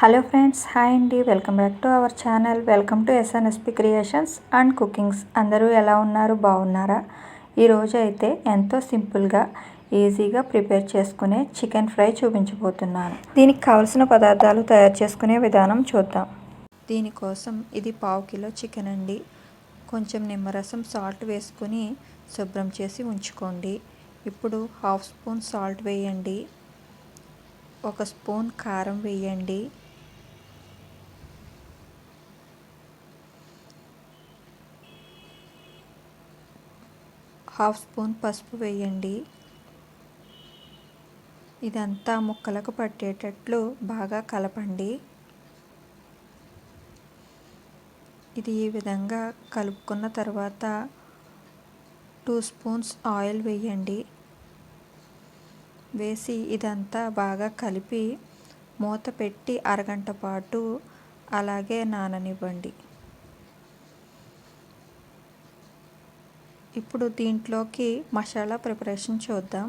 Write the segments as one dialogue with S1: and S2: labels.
S1: Hello friends, hi అండి. Welcome back to our channel. Welcome to SNSP creations and cookings. అందరూ ఎలా ఉన్నారు? బాగున్నారా? ఈరోజు అయితే ఎంతో సింపుల్గా ఈజీగా ప్రిపేర్ చేసుకునే చికెన్ ఫ్రై చూపించబోతున్నాను. దీనికి కావలసిన పదార్థాలు తయారు చేసుకునే విధానం చూద్దాం. దీనికోసం ఇది 1/2 కిలో చికెన్ అండి. కొంచెం నిమ్మరసం సాల్ట్ వేసుకుని శుభ్రం చేసి ఉంచుకోండి. ఇప్పుడు 1/2 స్పూన్ సాల్ట్ వేయండి. 1 స్పూన్ కారం వేయండి. 1/2 స్పూన్ పసుపు వేయండి. ఇదంతా ముక్కలకు పట్టేటట్లు బాగా కలపండి. ఇది ఈ విధంగా కలుపుకున్న తర్వాత 2 స్పూన్స్ ఆయిల్ వేయండి. వేసి ఇదంతా బాగా కలిపి మూత పెట్టి అరగంట పాటు అలాగే నాననివ్వండి. ఇప్పుడు దీంట్లోకి మసాలా ప్రిపరేషన్ చూద్దాం.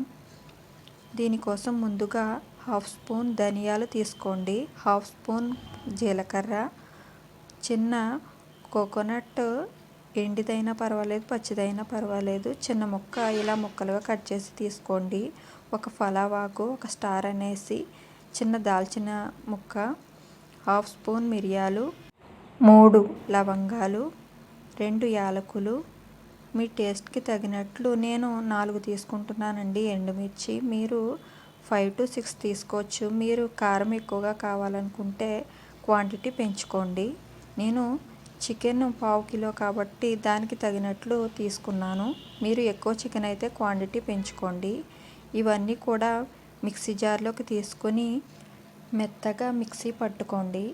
S1: దీనికోసం ముందుగా 1/2 స్పూన్ ధనియాలు తీసుకోండి. 1/2 స్పూన్ జీలకర్ర, చిన్న కోకోనట్, ఎండిదైనా పర్వాలేదు, పచ్చిదైనా పర్వాలేదు, చిన్న ముక్క ఇలా ముక్కలుగా కట్ చేసి తీసుకోండి. 1 ఫలావాకు, 1 స్టార్ అనేసి, చిన్న దాల్చిన ముక్క, 1/2 స్పూన్ మిరియాలు, 3 లవంగాలు, 2 యాలకులు, మీ టేస్ట్కి తగినట్లు నేను 4 తీసుకుంటున్నానండి ఎండుమిర్చి. మీరు 5 to 6 తీసుకోవచ్చు. మీరు కారం ఎక్కువగా కావాలనుకుంటే క్వాంటిటీ పెంచుకోండి. నేను చికెన్ 1/2 కిలో కాబట్టి దానికి తగినట్లు తీసుకున్నాను. మీరు ఎక్కువ చికెన్ అయితే క్వాంటిటీ పెంచుకోండి. ఇవన్నీ కూడా మిక్సీ జార్లోకి తీసుకొని మెత్తగా మిక్సీ పట్టుకోండి.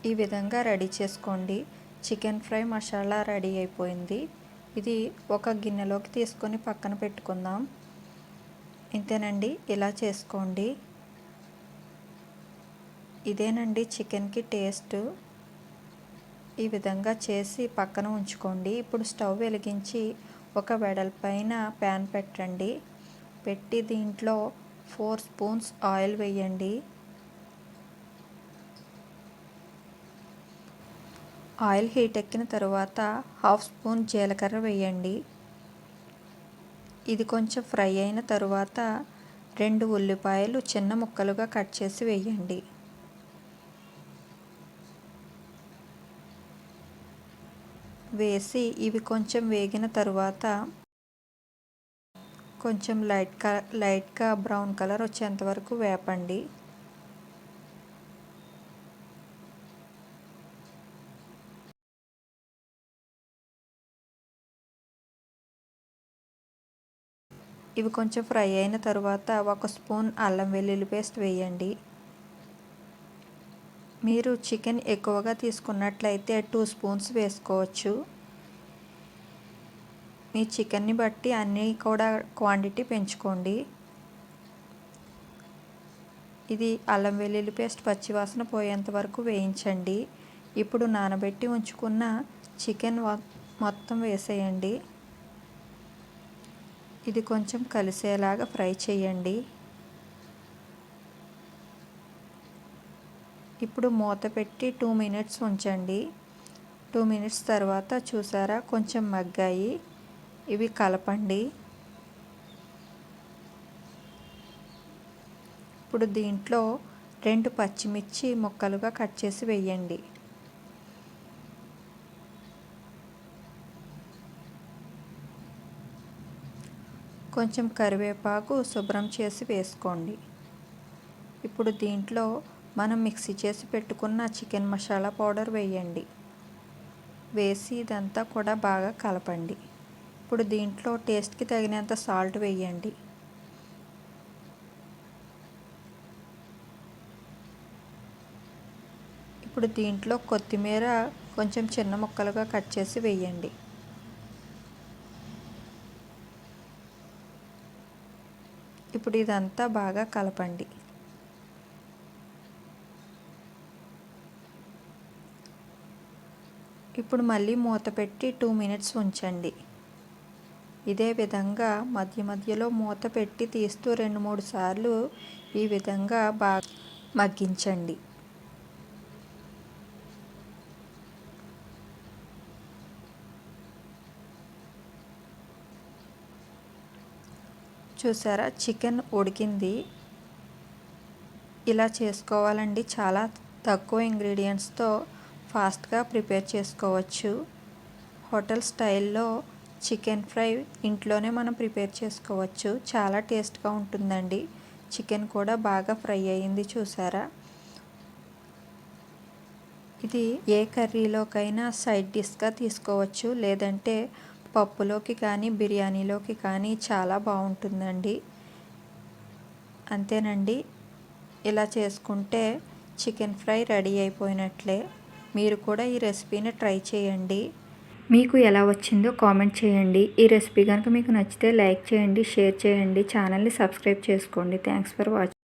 S1: ఈ విధంగా రెడీ చేసుకోండి. చికెన్ ఫ్రై మసాలా రెడీ అయిపోయింది. ఇది ఒక గిన్నెలోకి తీసుకొని పక్కన పెట్టుకుందాం. ఇంతేనండి, ఇలా చేసుకోండి. ఇదేనండి చికెన్కి టేస్ట్. ఈ విధంగా చేసి పక్కన ఉంచుకోండి. ఇప్పుడు స్టవ్ వెలిగించి ఒక వెడల్పైన ప్యాన్ పెట్టండి. పెట్టి దీంట్లో 4 స్పూన్స్ ఆయిల్ వేయండి. ఆయిల్ హీట్ ఎక్కిన తర్వాత 1/2 స్పూన్ జీలకర్ర వేయండి. ఇది కొంచెం ఫ్రై అయిన తరువాత 2 ఉల్లిపాయలు చిన్న ముక్కలుగా కట్ చేసి వేయండి. వేసి ఇవి కొంచెం వేగిన తరువాత కొంచెం లైట్గా బ్రౌన్ కలర్ వచ్చేంత వరకు వేపండి. ఇవి కొంచెం ఫ్రై అయిన తర్వాత 1 స్పూన్ అల్లం వెల్లుల్లి పేస్ట్ వేయండి. మీరు చికెన్ ఎక్కువగా తీసుకున్నట్లయితే 2 స్పూన్స్ వేసుకోవచ్చు. మీ చికెన్ని బట్టి అన్నీ కూడా క్వాంటిటీ పెంచుకోండి. ఇది అల్లం వెల్లుల్లి పేస్ట్ పచ్చివాసన పోయేంత వరకు వేయించండి. ఇప్పుడు నానబెట్టి ఉంచుకున్న చికెన్ మొత్తం వేసేయండి. ఇది కొంచెం కలిసేలాగా ఫ్రై చేయండి. ఇప్పుడు మూత పెట్టి 2 మినిట్స్ ఉంచండి. 2 మినిట్స్ తర్వాత చూసారా, కొంచెం మగ్గాయి. ఇవి కలపండి. ఇప్పుడు దీంట్లో 2 పచ్చిమిర్చి ముక్కలుగా కట్ చేసి వేయండి. కొంచెం కరివేపాకు శుభ్రం చేసి వేసుకోండి. ఇప్పుడు దీంట్లో మనం మిక్సీ చేసి పెట్టుకున్న చికెన్ మసాలా పౌడర్ వేయండి. వేసి ఇదంతా కూడా బాగా కలపండి. ఇప్పుడు దీంట్లో టేస్ట్కి తగినంత సాల్ట్ వేయండి. ఇప్పుడు దీంట్లో కొత్తిమీర కొంచెం చిన్న ముక్కలుగా కట్ చేసి వేయండి. ఇప్పుడు ఇదంతా బాగా కలపండి. ఇప్పుడు మళ్ళీ మూత పెట్టి 2 మినిట్స్ ఉంచండి. ఇదే విధంగా మధ్య మధ్యలో మూత పెట్టి తీస్తూ 2-3 సార్లు ఈ విధంగా బాగా మగ్గించండి. చూసారా, చికెన్ ఉడికింది. ఇలా చేసుకోవాలండి. చాలా తక్కువ ఇంగ్రీడియంట్స్తో ఫాస్ట్గా ప్రిపేర్ చేసుకోవచ్చు. హోటల్ స్టైల్లో చికెన్ ఫ్రై ఇంట్లోనే మనం ప్రిపేర్ చేసుకోవచ్చు. చాలా టేస్ట్గా ఉంటుందండి. చికెన్ కూడా బాగా ఫ్రై అయ్యింది చూసారా. ఇది ఏ కర్రీలోకైనా సైడ్ డిష్గా తీసుకోవచ్చు, లేదంటే పప్పులోకి కానీ బిర్యానీలోకి కానీ చాలా బాగుంటుందండి. అంతేనండి, ఇలా చేసుకుంటే చికెన్ ఫ్రై రెడీ అయిపోయినట్లే. మీరు కూడా ఈ రెసిపీని ట్రై చేయండి. మీకు ఎలా వచ్చిందో కామెంట్ చేయండి. ఈ రెసిపీ కనుక మీకు నచ్చితే లైక్ చేయండి, షేర్ చేయండి, ఛానల్ని సబ్స్క్రైబ్ చేసుకోండి. Thanks for watching.